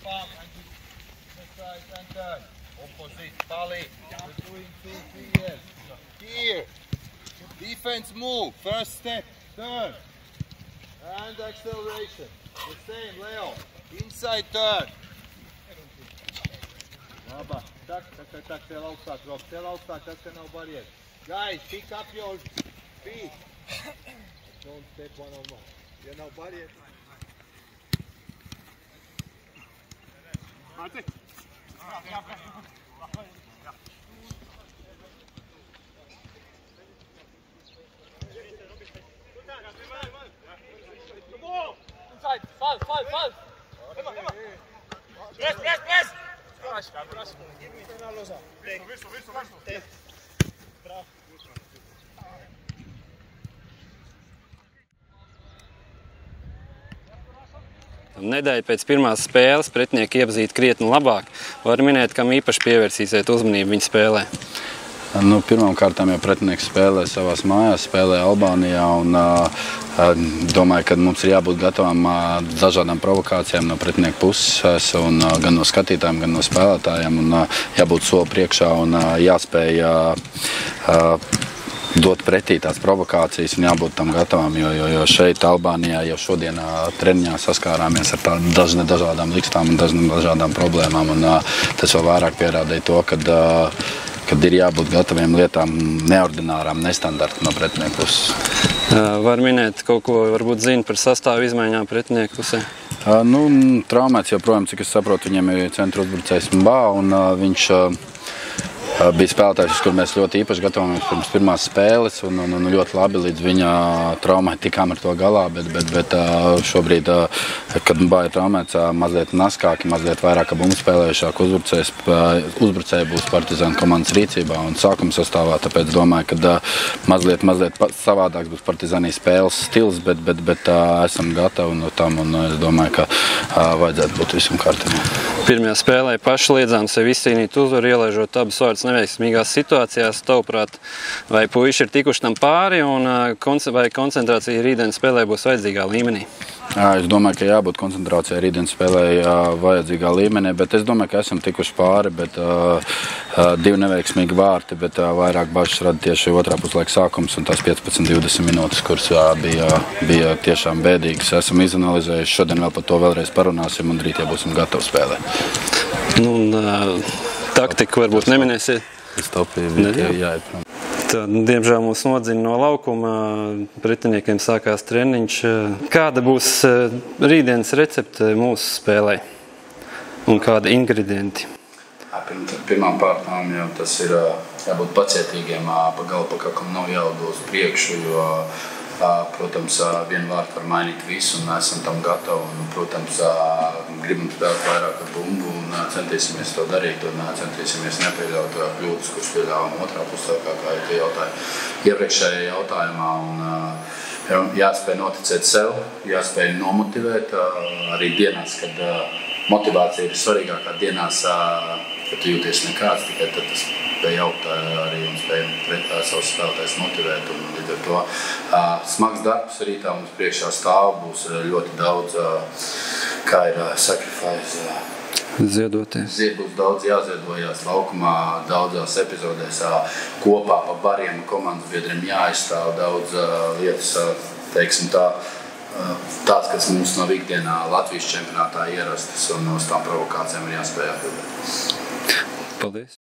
palm, exercise and turn. Opposite, volley. We're doing 2-3 years. Here. Defense move. First step. Turn. And acceleration. The same, Leo. Inside turn. Laba. Tak, cel augstāk, Rob. Cel augstāk, tas, ka nav barjeras. Guys, pick up your feet. Don't step one-on-one. Ja nav barjeras. Mati. Inside, fall. Press. Nedēļa pēc pirmās spēles pretinieki iepazīt krietni labāk. Var minēt, kam īpaši pievērsīsiet uzmanību viņa spēlē? Pirmkārtām jau pretinieks spēlē savās mājās, spēlē Albānijā un domāju, ka mums ir jābūt gatavam dažādām provokācijām no pretinieku puses, un gan no skatītājiem, gan no spēlētājiem, un jābūt soli priekšā un jāspēj dot pretī tās provokācijas un jābūt tam gatavam, jo šeit Albānijā jau šodien treniņā saskārāmies ar dažādām likstām un dažādām problēmām, un tas vēl vairāk pierādīja to, kad ir jābūt gataviem lietām neordinārām, nestandarta no pretinieku puses. Var minēt kaut ko, varbūt zina par sastāvu izmaiņām pretinieku pusē? Traumēts joprojām, cik es saprotu, viņiem ir centra uzbrucējs Mbā, un viņš bija spēlētājs, uz kur mēs ļoti īpaši gatavojamies pirms pirmās spēles, un ļoti labi līdz viņa traumai tikām ar to galā, bet šobrīd, kad Mbā ir traumēts, mazliet naskāki, mazliet vairāk bumbu spēlējušāk uzbrucēji būs Partizāna komandas rīcībā un sākuma sastāvā, tāpēc domāju, ka mazliet savādāks būs Partizānī spēles stils, bet esam gatavi no tam, un es domāju, ka vajadzētu būt visam kārtībā. Pirmajā spēlē paši liedzām sevi izcīnīt uzvaru, ielaižot abus vārdus neveiksmīgās situācijās. Tavuprāt, vai puiši ir tikuši tam pāri, un vai koncentrācija rītdienas spēlē būs vajadzīgā līmenī? Es domāju, ka jābūt koncentrācijai rītdienas spēlē vajadzīgā līmenī, bet es domāju, ka esam tikuši pāri, bet divi neveiksmīgi vārti, bet vairāk bažas rada tieši otrā puslaika sākums un tās 15-20 minūtes, kuras bija tiešām bēdīgas. Esam izanalizējuši, šodien vēl par to vēlreiz parunāsim un rīt jau būsim gatavi spēlēt. Taktiku varbūt neminēsiet? Es taupīju, jāiet prom. Diemžēl mūs nodzina no laukuma, pretiniekiem sākās treniņš. Kāda būs rītdienas recepte mūsu spēlē un kādi ingredienti? Pirmām kārtām jau tas ir jābūt pacietīgiem, pa galu pa kakam nav jālido uz priekšu, jo, protams, vienu vārtu var mainīt visu un esam tam gatavi. Un, protams, gribam spēlēt vairāk ar bumbu un centīsimies to darīt un centīsimies nepieļaut kļūdas, kuras pieļāvām otrā pusē, kā jau tie jautāja iepriekšējā jautājumā. Un, jāspēj noticēt sev, jāspēj nomotivēt arī dienās, kad motivācija ir svarīgākā dienās, kad tu jūties nekāds, tikai tad tas spēj jaukt arī un spēj savus spēlētājus motivēt. Un līdz ar to smags darbs rītā mums priekšā stāv, būs ļoti daudz, kā ir sacrifice. Ziedoties. Būs daudz jāziedojās laukumā, daudzās epizodēs kopā pa bariem komandas biedriem jāizstāv daudz lietas, teiksim tā, tās, kas mums nav ikdienā Latvijas čempionātā ierastas un uz tām provokācijām ir jāspēj atbildēt. Paldies!